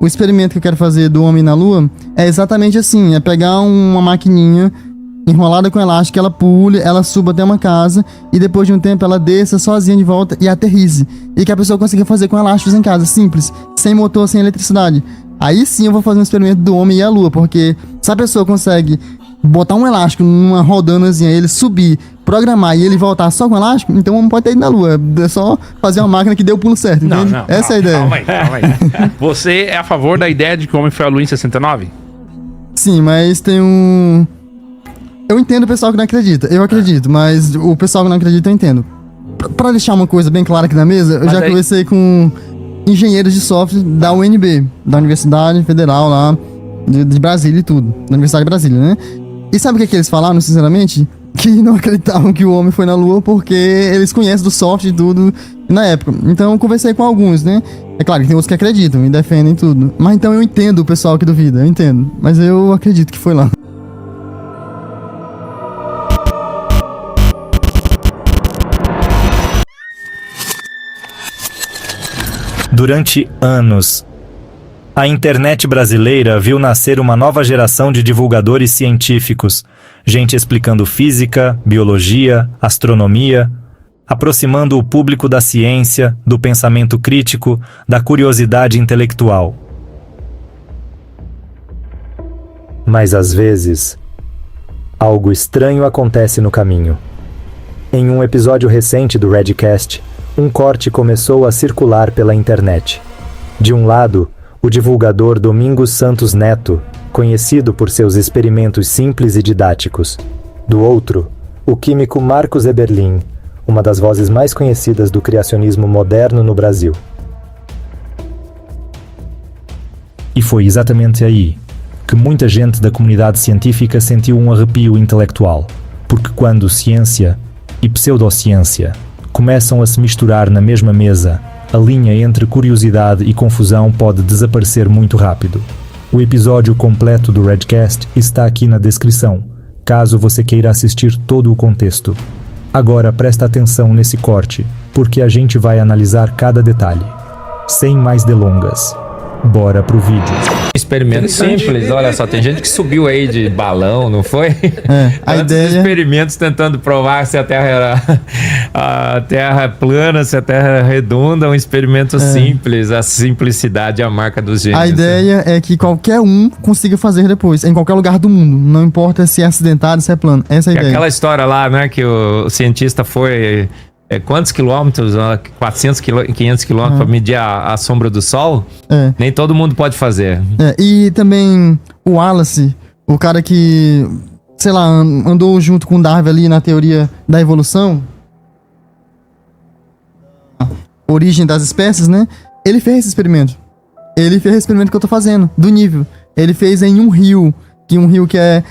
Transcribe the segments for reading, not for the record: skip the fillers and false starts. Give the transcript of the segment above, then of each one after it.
o experimento que eu quero fazer do homem na lua é exatamente assim, é pegar uma maquininha enrolada com elástico, ela pule, ela suba até uma casa e depois de um tempo ela desça sozinha de volta e aterrize. E que a pessoa consiga fazer com elásticos em casa, simples, sem motor, sem eletricidade. Aí sim eu vou fazer um experimento do homem e a lua, porque se a pessoa consegue botar um elástico numa rodanazinha, ele subir, programar e ele voltar só com elástico, então o homem pode ter ido na lua. É só fazer uma máquina que dê o pulo certo, entende? Essa é a ideia. Calma aí. Você é a favor da ideia de que o homem foi à lua em 69? Sim, mas tem um... Eu entendo o pessoal que não acredita. Eu acredito, mas o pessoal que não acredita eu entendo. Pra deixar uma coisa bem clara aqui na mesa, eu já conversei com engenheiros de software da UNB, da Universidade Federal lá de Brasília e tudo. Da Universidade de Brasília, né? E sabe o que eles falaram, sinceramente? Que não acreditavam que o homem foi na Lua porque eles conhecem do software e tudo na época. Então eu conversei com alguns, né? É claro que tem outros que acreditam e defendem tudo. Mas então eu entendo o pessoal que duvida, eu entendo. Mas eu acredito que foi lá. Durante anos, a internet brasileira viu nascer uma nova geração de divulgadores científicos, gente explicando física, biologia, astronomia, aproximando o público da ciência, do pensamento crítico, da curiosidade intelectual. Mas às vezes, algo estranho acontece no caminho. Em um episódio recente do Redcast, um corte começou a circular pela internet. De um lado, o divulgador Domingos Santos Neto, conhecido por seus experimentos simples e didáticos. Do outro, o químico Marcos Eberlin, uma das vozes mais conhecidas do criacionismo moderno no Brasil. E foi exatamente aí que muita gente da comunidade científica sentiu um arrepio intelectual, porque quando ciência e pseudociência começam a se misturar na mesma mesa, a linha entre curiosidade e confusão pode desaparecer muito rápido. O episódio completo do Redcast está aqui na descrição, caso você queira assistir todo o contexto. Agora presta atenção nesse corte, porque a gente vai analisar cada detalhe. Sem mais delongas, bora pro vídeo. Experimento simples, olha só, tem gente que subiu aí de balão, não foi? A ideia... experimentos tentando provar se a Terra é plana, se a Terra é redonda, um experimento simples, a simplicidade é a marca dos gênios. A ideia é que qualquer um consiga fazer depois, em qualquer lugar do mundo, não importa se é acidentado, se é plano, essa é a ideia. Aquela história lá, né, que o cientista foi... quantos quilômetros? 400 500 quilômetros para medir a sombra do Sol? Nem todo mundo pode fazer. E também o Wallace, o cara que, sei lá, andou junto com o Darwin ali na teoria da evolução, origem das espécies, né? Ele fez esse experimento. Ele fez esse experimento que eu tô fazendo, do nível. Ele fez em um rio que é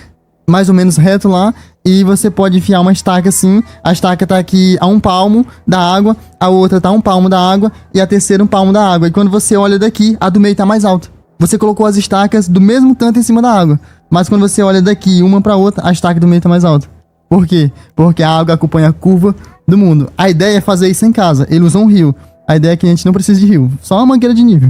mais ou menos reto lá, e você pode enfiar uma estaca assim, a estaca tá aqui a 1 palmo da água, a outra tá a 1 palmo da água, e a terceira 1 palmo da água. E quando você olha daqui, a do meio tá mais alta. Você colocou as estacas do mesmo tanto em cima da água, mas quando você olha daqui uma pra outra, a estaca do meio tá mais alta. Por quê? Porque a água acompanha a curva do mundo. A ideia é fazer isso em casa. Ele usou um rio. A ideia é que a gente não precisa de rio, só uma mangueira de nível.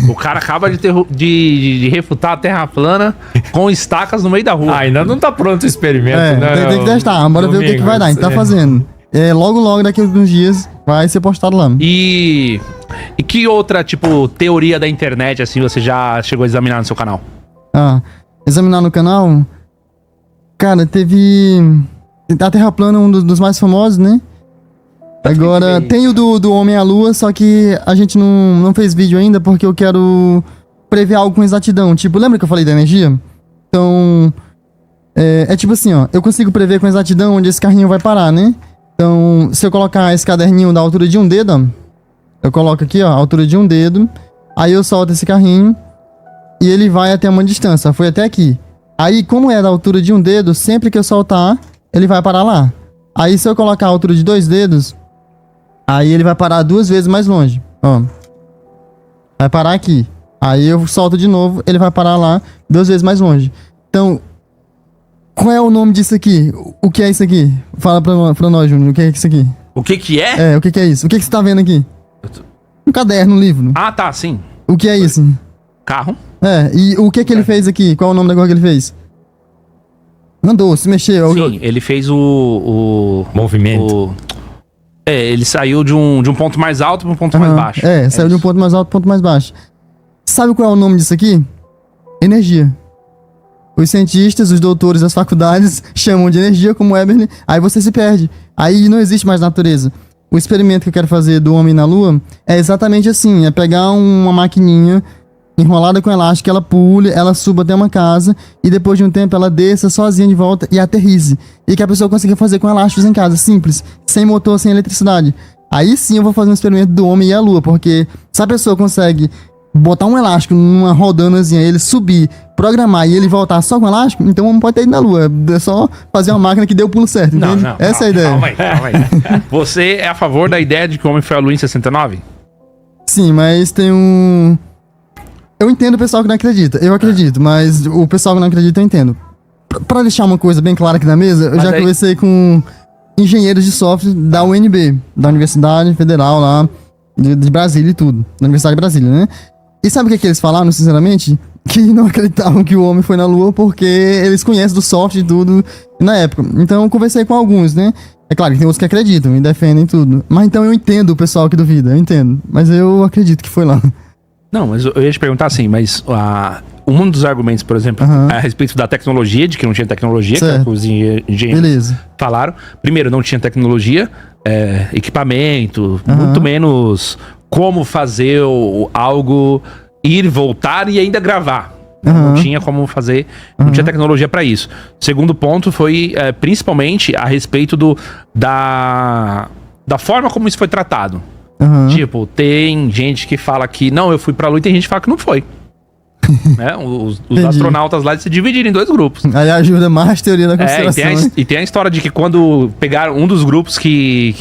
O cara acaba de refutar a Terra plana com estacas no meio da rua. Ainda não tá pronto o experimento, né? Tem que testar, bora ver o que vai dar. A gente tá fazendo. Logo, daqui a alguns dias, vai ser postado lá. E que outra, teoria da internet, assim, você já chegou a examinar no seu canal? Examinar no canal? Cara, teve... A Terra plana é um dos mais famosos, né? Agora, tem o do Homem à Lua, só que a gente não fez vídeo ainda porque eu quero prever algo com exatidão. Lembra que eu falei da energia? Então, tipo assim, ó. Eu consigo prever com exatidão onde esse carrinho vai parar, né? Então, se eu colocar esse caderninho da altura de um dedo, ó. Eu coloco aqui, ó, a altura de um dedo. Aí eu solto esse carrinho e ele vai até uma distância. Foi até aqui. Aí, como é da altura de um dedo, sempre que eu soltar, ele vai parar lá. Aí, se eu colocar a altura de 2 dedos... Aí ele vai parar 2 vezes mais longe, ó. Vai parar aqui. Aí eu solto de novo, ele vai parar lá 2 vezes mais longe. Então, qual é o nome disso aqui? O que é isso aqui? Fala pra nós, Júnior, o que é isso aqui? O que é? O que é isso? O que você tá vendo aqui? Um caderno, um livro. Ah, tá, sim. O que é isso? Carro. E o que ele fez aqui? Qual é o nome da coisa que ele fez? Andou, se mexeu. Sim, ele fez o movimento. Ele saiu de um ponto mais alto para um ponto mais baixo. Saiu de um ponto mais alto para um ponto mais baixo. Sabe qual é o nome disso aqui? Energia. Os cientistas, os doutores das faculdades chamam de energia como Eberle, aí você se perde. Aí não existe mais natureza. O experimento que eu quero fazer do homem na lua é exatamente assim, é pegar uma maquininha enrolada com elástico, ela pule, ela suba até uma casa e depois de um tempo ela desça sozinha de volta e aterrize. E que a pessoa consiga fazer com elásticos em casa, simples, sem motor, sem eletricidade. Aí sim eu vou fazer um experimento do homem e a lua, porque se a pessoa consegue botar um elástico numa rodanazinha, ele subir, programar e ele voltar só com elástico, então o homem pode ter ido na lua. É só fazer uma máquina que dê o pulo certo, entende? Essa é a ideia. Calma aí. Você é a favor da ideia de que o homem foi à lua em 69? Sim, mas tem um... Eu entendo o pessoal que não acredita. Eu acredito, mas o pessoal que não acredita eu entendo. Pra deixar uma coisa bem clara aqui na mesa, eu já conversei com engenheiros de software da UNB, da Universidade Federal lá de Brasília e tudo. Da Universidade de Brasília, né? E sabe o que eles falaram, sinceramente? Que não acreditavam que o homem foi na Lua porque eles conhecem do software e tudo na época. Então eu conversei com alguns, né? É claro que tem outros que acreditam e defendem tudo. Mas então eu entendo o pessoal que duvida, eu entendo. Mas eu acredito que foi lá. Não, mas eu ia te perguntar assim, mas um dos argumentos, por exemplo, a respeito da tecnologia, de que não tinha tecnologia, certo, que os engenheiros falaram. Primeiro, não tinha tecnologia, equipamento, muito menos como fazer algo ir, voltar e ainda gravar. Não tinha como fazer, não tinha tecnologia para isso. Segundo ponto foi principalmente a respeito da forma como isso foi tratado. Tipo, tem gente que fala que não, eu fui pra Lua, e tem gente que fala que não foi. Né? Os astronautas lá se dividiram em dois grupos. Aí ajuda mais a teoria da conspiração. E tem a história de que quando pegaram um dos grupos que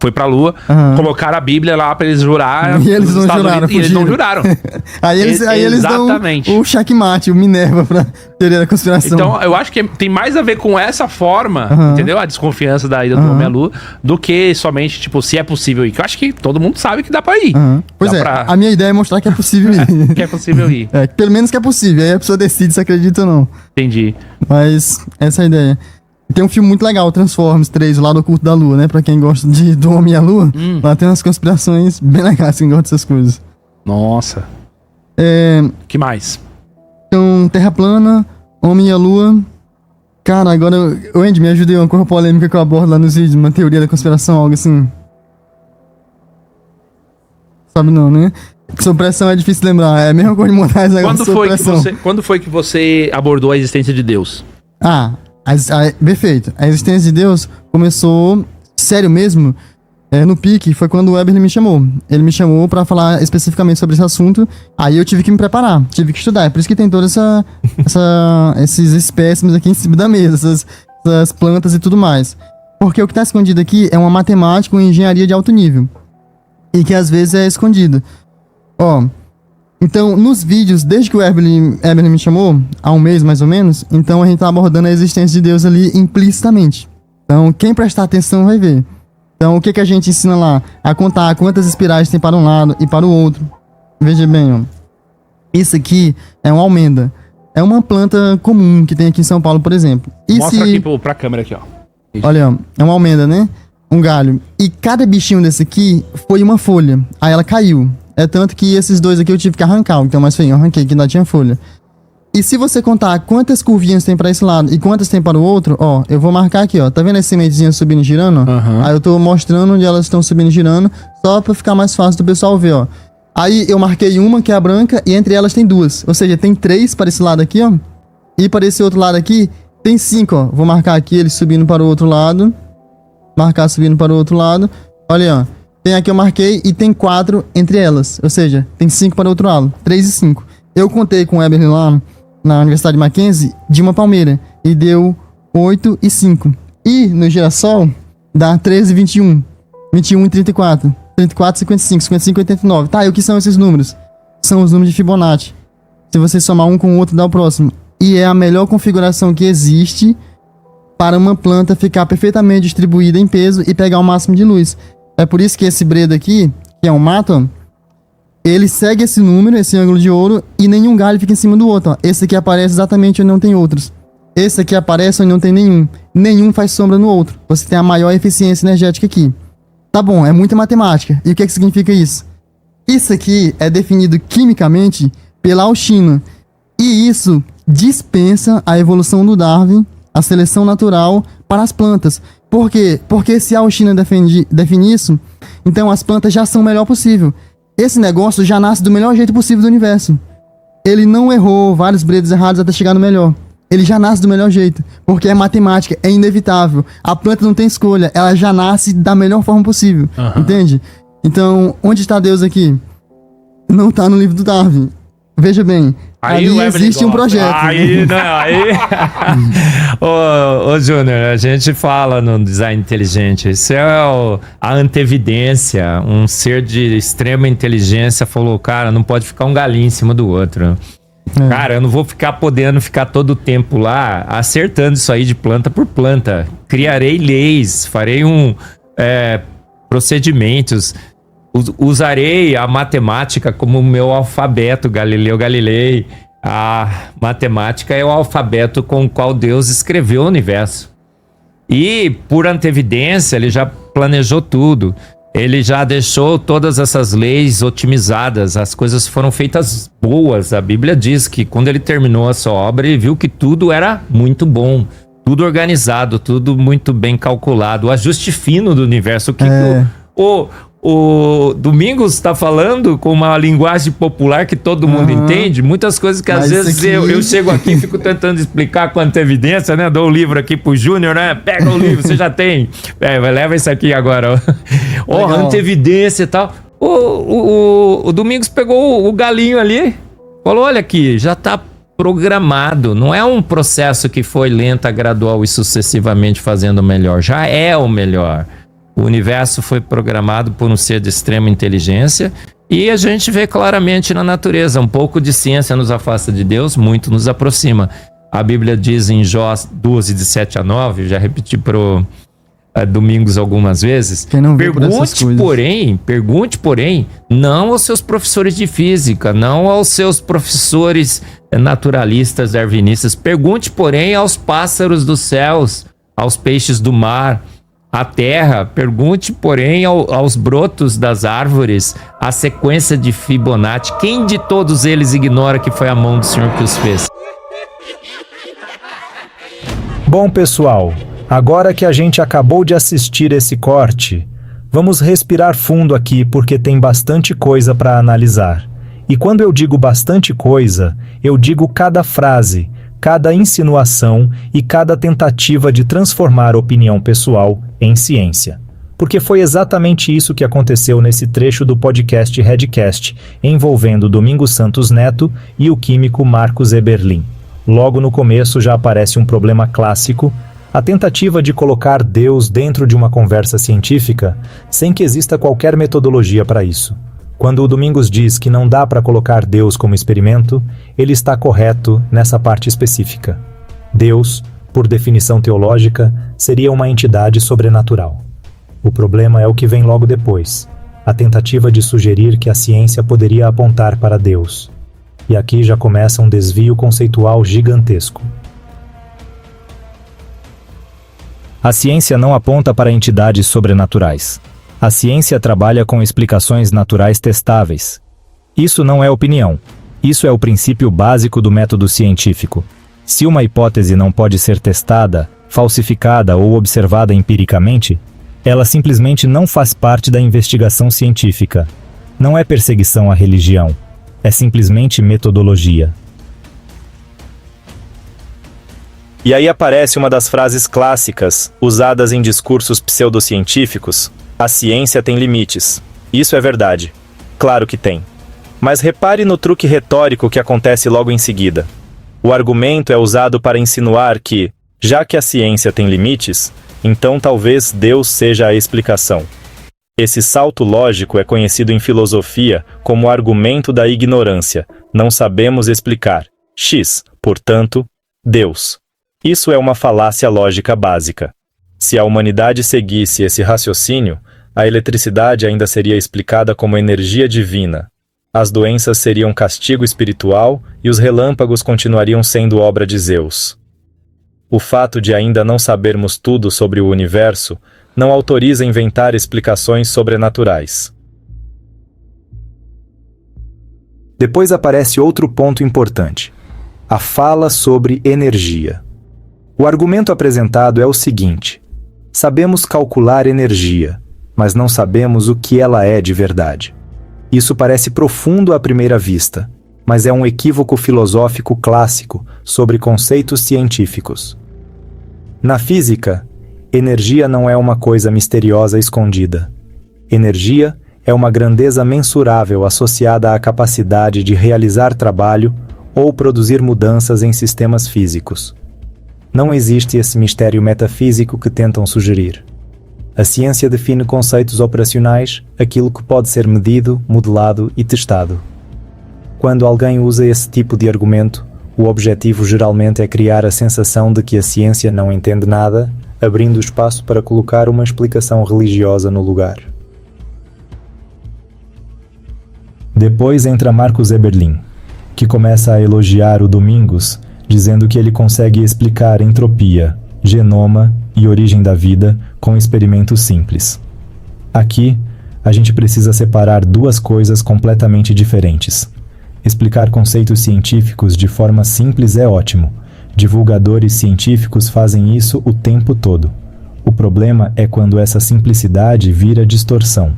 foi pra Lua, colocaram a Bíblia lá pra eles jurarem. E eles não juraram. E eles não juraram. aí eles dão o checkmate, o Minerva pra teoria da conspiração. Então, eu acho que tem mais a ver com essa forma, entendeu? A desconfiança da ida do homem à Lua, do que somente, tipo, se é possível ir. Que eu acho que todo mundo sabe que dá pra ir. Pois a minha ideia é mostrar que é possível ir. Que é possível ir. Pelo menos que é possível. Aí a pessoa decide se acredita ou não. Entendi. Mas essa é a ideia. Tem um filme muito legal, Transformers 3, o Lado Oculto da Lua, né? Pra quem gosta do Homem e a Lua, lá tem umas conspirações bem legais, quem gosta dessas coisas. Nossa. Que mais? Então, Terra plana, Homem e a Lua. Cara, agora, Andy, me ajudei uma coisa polêmica que eu abordo lá nos vídeos, uma teoria da conspiração, algo assim. Sabe não, né? Sob pressão é difícil lembrar, é a mesma coisa de montar esse negócio sob pressão. Quando foi que você abordou a existência de Deus? Perfeito. A existência de Deus começou, sério mesmo, no pique, foi quando o Eberle me chamou. Ele me chamou pra falar especificamente sobre esse assunto, aí eu tive que me preparar, tive que estudar. É por isso que tem todos esses espécimes aqui em cima da mesa, essas plantas e tudo mais. Porque o que tá escondido aqui é uma matemática, uma engenharia de alto nível. E que às vezes é escondido. Então, nos vídeos, desde que o Eberle me chamou, há um mês mais ou menos, então a gente tá abordando a existência de Deus ali implicitamente. Então, quem prestar atenção vai ver. Então, o que a gente ensina lá? A contar quantas espirais tem para um lado e para o outro. Veja bem, isso aqui é uma almenda. É uma planta comum que tem aqui em São Paulo, por exemplo. Mostra aqui pra câmera aqui, ó. Isso. Olha, é uma almenda, né? Um galho. E cada bichinho desse aqui foi uma folha. Aí ela caiu. É tanto que esses dois aqui eu tive que arrancar. Então, mais feio, eu arranquei, que ainda tinha folha. E se você contar quantas curvinhas tem pra esse lado e quantas tem para o outro, eu vou marcar aqui, Tá vendo as sementezinhas subindo e girando? Aí eu tô mostrando onde elas estão subindo e girando, só pra ficar mais fácil do pessoal ver, Aí eu marquei uma, que é a branca, e entre elas tem duas. Ou seja, tem 3 para esse lado aqui, E para esse outro lado aqui, tem 5, Vou marcar aqui eles subindo para o outro lado. Marcar subindo para o outro lado. Olha, Tem aqui eu marquei e tem 4 entre elas. Ou seja, tem 5 para o outro lado. 3 e 5. Eu contei com o Eberle lá na Universidade de Mackenzie de uma palmeira. E deu 8 e 5. E no girassol dá 13 e 21. 21 e 34. 34 e 55. 55 e 89. Tá, e o que são esses números? São os números de Fibonacci. Se você somar um com o outro, dá o próximo. E é a melhor configuração que existe para uma planta ficar perfeitamente distribuída em peso e pegar o máximo de luz. É por isso que esse breda aqui, que é um mato, ó, ele segue esse número, esse ângulo de ouro, e nenhum galho fica em cima do outro, ó. Esse aqui aparece exatamente onde não tem outros. Esse aqui aparece onde não tem nenhum. Nenhum faz sombra no outro. Você tem a maior eficiência energética aqui. Tá bom, é muita matemática. E o que significa isso? Isso aqui é definido quimicamente pela Aushina. E isso dispensa a evolução do Darwin, a seleção natural para as plantas. Por quê? Porque se a Aushina define isso, então as plantas já são o melhor possível. Esse negócio já nasce do melhor jeito possível do universo. Ele não errou vários bredos errados até chegar no melhor. Ele já nasce do melhor jeito, porque é matemática, é inevitável. A planta não tem escolha, ela já nasce da melhor forma possível, entende? Então, onde está Deus aqui? Não está no livro do Darwin. Veja bem, aí ali existe um projeto. Aí. Ô, Júnior, a gente fala no design inteligente, isso é a antevidência. Um ser de extrema inteligência falou, cara, não pode ficar um galinho em cima do outro. Cara, eu não vou podendo ficar todo o tempo lá acertando isso aí de planta por planta. Criarei leis, farei procedimentos, usarei a matemática como meu alfabeto, Galileu Galilei. A matemática é o alfabeto com o qual Deus escreveu o universo. E por antevidência, ele já planejou tudo. Ele já deixou todas essas leis otimizadas, as coisas foram feitas boas. A Bíblia diz que quando ele terminou a sua obra, ele viu que tudo era muito bom, tudo organizado, tudo muito bem calculado. O ajuste fino do universo. O que o Domingos está falando com uma linguagem popular que todo mundo entende, muitas coisas que às vezes eu chego aqui e fico tentando explicar com antecedência, né? Dou o livro aqui pro Júnior, né? Pega o livro, você já tem. Leva isso aqui agora. Antevidência e tal. O Domingos pegou o galinho ali, falou, olha aqui, já tá programado. Não é um processo que foi lenta, gradual e sucessivamente fazendo o melhor. Já é o melhor. O universo foi programado por um ser de extrema inteligência e a gente vê claramente na natureza. Um pouco de ciência nos afasta de Deus, muito nos aproxima. A Bíblia diz em Jó 12, de 7 a 9, já repeti pro Domingos algumas vezes. Pergunte, porém, não aos seus professores de física, não aos seus professores naturalistas, darwinistas. Pergunte, porém, aos pássaros dos céus, aos peixes do mar, à terra. Pergunte, porém, aos brotos das árvores, a sequência de Fibonacci. Quem de todos eles ignora que foi a mão do Senhor que os fez? Bom, pessoal, agora que a gente acabou de assistir esse corte, vamos respirar fundo aqui porque tem bastante coisa para analisar. E quando eu digo bastante coisa, eu digo cada frase, cada insinuação e cada tentativa de transformar opinião pessoal em ciência. Porque foi exatamente isso que aconteceu nesse trecho do podcast Redcast, envolvendo Domingos Santos Neto e o químico Marcos Eberlin. Logo no começo já aparece um problema clássico, a tentativa de colocar Deus dentro de uma conversa científica sem que exista qualquer metodologia para isso. Quando o Domingos diz que não dá para colocar Deus como experimento, ele está correto nessa parte específica. Deus, por definição teológica, seria uma entidade sobrenatural. O problema é o que vem logo depois, a tentativa de sugerir que a ciência poderia apontar para Deus. E aqui já começa um desvio conceitual gigantesco. A ciência não aponta para entidades sobrenaturais. A ciência trabalha com explicações naturais testáveis. Isso não é opinião. Isso é o princípio básico do método científico. Se uma hipótese não pode ser testada, falsificada ou observada empiricamente, ela simplesmente não faz parte da investigação científica. Não é perseguição à religião. É simplesmente metodologia. E aí aparece uma das frases clássicas, usadas em discursos pseudocientíficos: a ciência tem limites. Isso é verdade. Claro que tem. Mas repare no truque retórico que acontece logo em seguida. O argumento é usado para insinuar que, já que a ciência tem limites, então talvez Deus seja a explicação. Esse salto lógico é conhecido em filosofia como o argumento da ignorância. Não sabemos explicar. X, portanto, Deus. Isso é uma falácia lógica básica. Se a humanidade seguisse esse raciocínio, a eletricidade ainda seria explicada como energia divina, as doenças seriam castigo espiritual e os relâmpagos continuariam sendo obra de Zeus. O fato de ainda não sabermos tudo sobre o universo não autoriza inventar explicações sobrenaturais. Depois aparece outro ponto importante: a fala sobre energia. O argumento apresentado é o seguinte: sabemos calcular energia, mas não sabemos o que ela é de verdade. Isso parece profundo à primeira vista, mas é um equívoco filosófico clássico sobre conceitos científicos. Na física, energia não é uma coisa misteriosa escondida. Energia é uma grandeza mensurável associada à capacidade de realizar trabalho ou produzir mudanças em sistemas físicos. Não existe esse mistério metafísico que tentam sugerir. A ciência define conceitos operacionais, aquilo que pode ser medido, modelado e testado. Quando alguém usa esse tipo de argumento, o objetivo geralmente é criar a sensação de que a ciência não entende nada, abrindo espaço para colocar uma explicação religiosa no lugar. Depois entra Marcus Eberlin, que começa a elogiar o Domingos, dizendo que ele consegue explicar entropia, genoma e origem da vida com experimentos simples. Aqui, a gente precisa separar duas coisas completamente diferentes. Explicar conceitos científicos de forma simples é ótimo. Divulgadores científicos fazem isso o tempo todo. O problema é quando essa simplicidade vira distorção.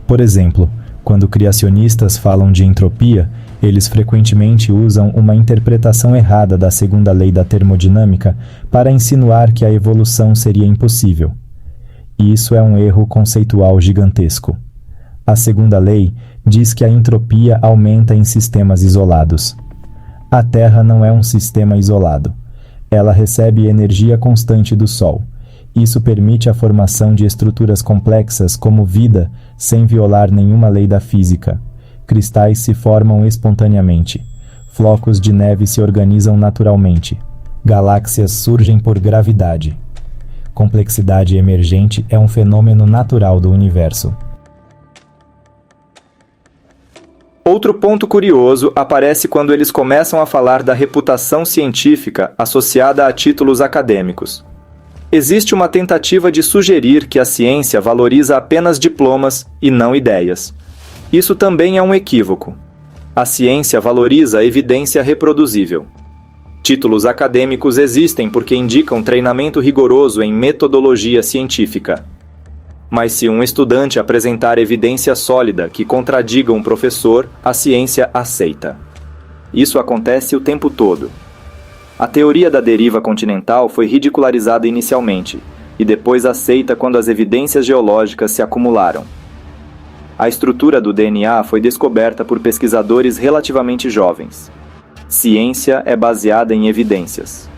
Por exemplo, quando criacionistas falam de entropia, eles frequentemente usam uma interpretação errada da segunda lei da termodinâmica para insinuar que a evolução seria impossível. E isso é um erro conceitual gigantesco. A segunda lei diz que a entropia aumenta em sistemas isolados. A Terra não é um sistema isolado. Ela recebe energia constante do Sol. Isso permite a formação de estruturas complexas como vida, sem violar nenhuma lei da física. Cristais se formam espontaneamente. Flocos de neve se organizam naturalmente. Galáxias surgem por gravidade. Complexidade emergente é um fenômeno natural do universo. Outro ponto curioso aparece quando eles começam a falar da reputação científica associada a títulos acadêmicos. Existe uma tentativa de sugerir que a ciência valoriza apenas diplomas e não ideias. Isso também é um equívoco. A ciência valoriza a evidência reproduzível. Títulos acadêmicos existem porque indicam treinamento rigoroso em metodologia científica. Mas se um estudante apresentar evidência sólida que contradiga um professor, a ciência aceita. Isso acontece o tempo todo. A teoria da deriva continental foi ridicularizada inicialmente, e depois aceita quando as evidências geológicas se acumularam. A estrutura do DNA foi descoberta por pesquisadores relativamente jovens. Ciência é baseada em evidências.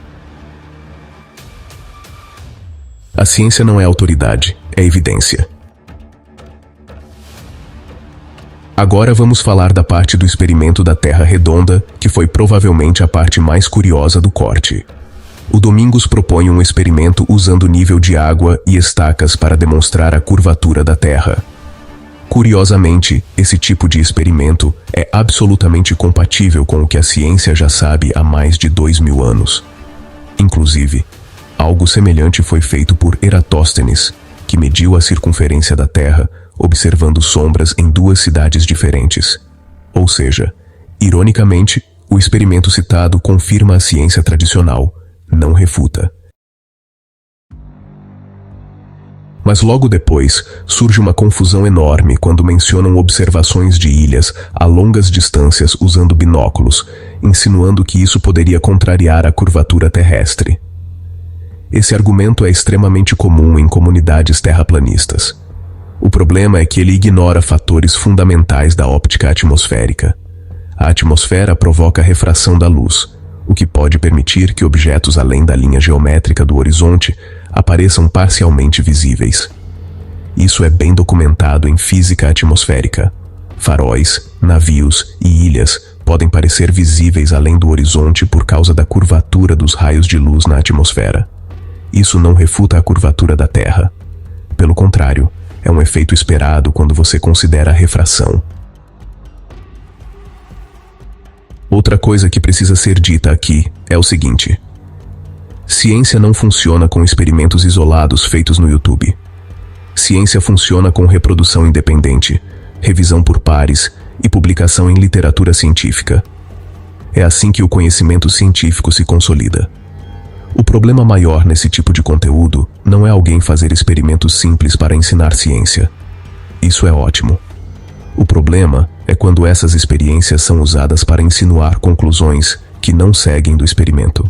A ciência não é autoridade, é evidência. Agora vamos falar da parte do experimento da Terra redonda, que foi provavelmente a parte mais curiosa do corte. O Domingos propõe um experimento usando nível de água e estacas para demonstrar a curvatura da Terra. Curiosamente, esse tipo de experimento é absolutamente compatível com o que a ciência já sabe há mais de 2000 anos. Inclusive, algo semelhante foi feito por Eratóstenes, que mediu a circunferência da Terra observando sombras em duas cidades diferentes. Ou seja, ironicamente, o experimento citado confirma a ciência tradicional, não refuta. Mas logo depois, surge uma confusão enorme quando mencionam observações de ilhas a longas distâncias usando binóculos, insinuando que isso poderia contrariar a curvatura terrestre. Esse argumento é extremamente comum em comunidades terraplanistas. O problema é que ele ignora fatores fundamentais da óptica atmosférica. A atmosfera provoca a refração da luz, o que pode permitir que objetos além da linha geométrica do horizonte apareçam parcialmente visíveis. Isso é bem documentado em física atmosférica. Faróis, navios e ilhas podem parecer visíveis além do horizonte por causa da curvatura dos raios de luz na atmosfera. Isso não refuta a curvatura da Terra. Pelo contrário, é um efeito esperado quando você considera a refração. Outra coisa que precisa ser dita aqui é o seguinte: ciência não funciona com experimentos isolados feitos no YouTube. Ciência funciona com reprodução independente, revisão por pares e publicação em literatura científica. É assim que o conhecimento científico se consolida. O problema maior nesse tipo de conteúdo não é alguém fazer experimentos simples para ensinar ciência. Isso é ótimo. O problema é quando essas experiências são usadas para insinuar conclusões que não seguem do experimento.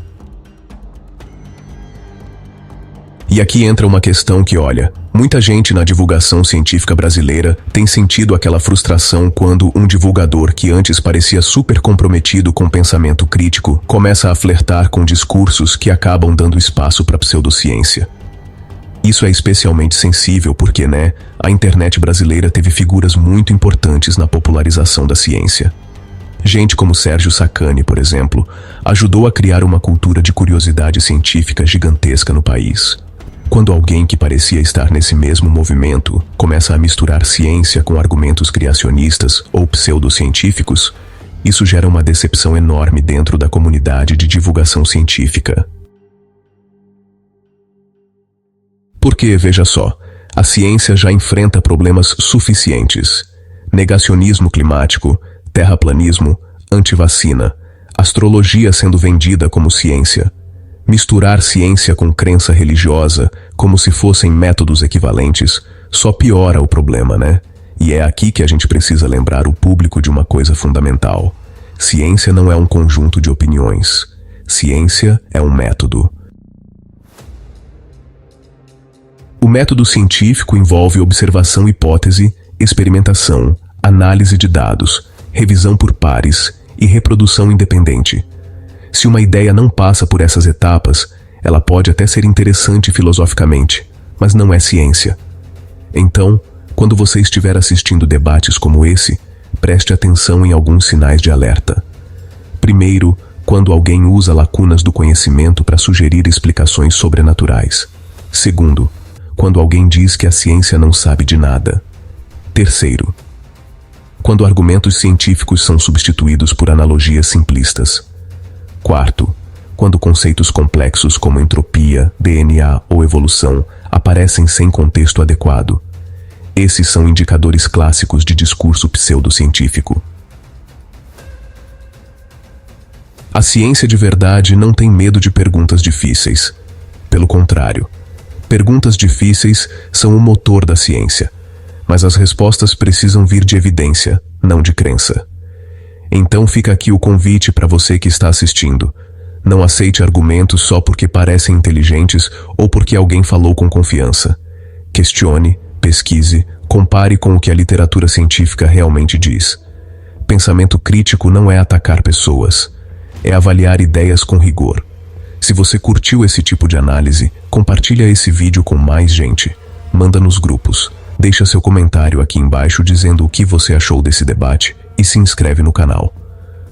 E aqui entra uma questão que, olha, muita gente na divulgação científica brasileira tem sentido aquela frustração quando um divulgador que antes parecia super comprometido com pensamento crítico começa a flertar com discursos que acabam dando espaço para pseudociência. Isso é especialmente sensível porque, a internet brasileira teve figuras muito importantes na popularização da ciência. Gente como Sérgio Sacani, por exemplo, ajudou a criar uma cultura de curiosidade científica gigantesca no país. Quando alguém que parecia estar nesse mesmo movimento começa a misturar ciência com argumentos criacionistas ou pseudocientíficos, isso gera uma decepção enorme dentro da comunidade de divulgação científica. Porque, veja só, a ciência já enfrenta problemas suficientes: negacionismo climático, terraplanismo, antivacina, astrologia sendo vendida como ciência. Misturar ciência com crença religiosa, como se fossem métodos equivalentes, só piora o problema, E é aqui que a gente precisa lembrar o público de uma coisa fundamental: ciência não é um conjunto de opiniões. Ciência é um método. O método científico envolve observação, hipótese, experimentação, análise de dados, revisão por pares e reprodução independente. Se uma ideia não passa por essas etapas, ela pode até ser interessante filosoficamente, mas não é ciência. Então, quando você estiver assistindo debates como esse, preste atenção em alguns sinais de alerta. Primeiro, quando alguém usa lacunas do conhecimento para sugerir explicações sobrenaturais. Segundo, quando alguém diz que a ciência não sabe de nada. Terceiro, quando argumentos científicos são substituídos por analogias simplistas. Quarto, quando conceitos complexos como entropia, DNA ou evolução aparecem sem contexto adequado. Esses são indicadores clássicos de discurso pseudocientífico. A ciência de verdade não tem medo de perguntas difíceis. Pelo contrário, perguntas difíceis são o motor da ciência, mas as respostas precisam vir de evidência, não de crença. Então fica aqui o convite para você que está assistindo. Não aceite argumentos só porque parecem inteligentes ou porque alguém falou com confiança. Questione, pesquise, compare com o que a literatura científica realmente diz. Pensamento crítico não é atacar pessoas, é avaliar ideias com rigor. Se você curtiu esse tipo de análise, compartilha esse vídeo com mais gente. Manda nos grupos. Deixa seu comentário aqui embaixo dizendo o que você achou desse debate e se inscreve no canal.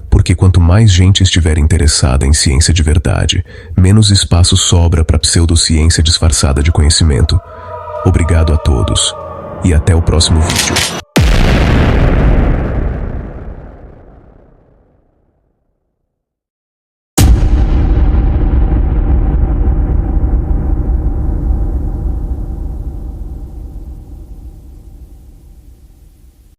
Porque quanto mais gente estiver interessada em ciência de verdade, menos espaço sobra para pseudociência disfarçada de conhecimento. Obrigado a todos e até o próximo vídeo.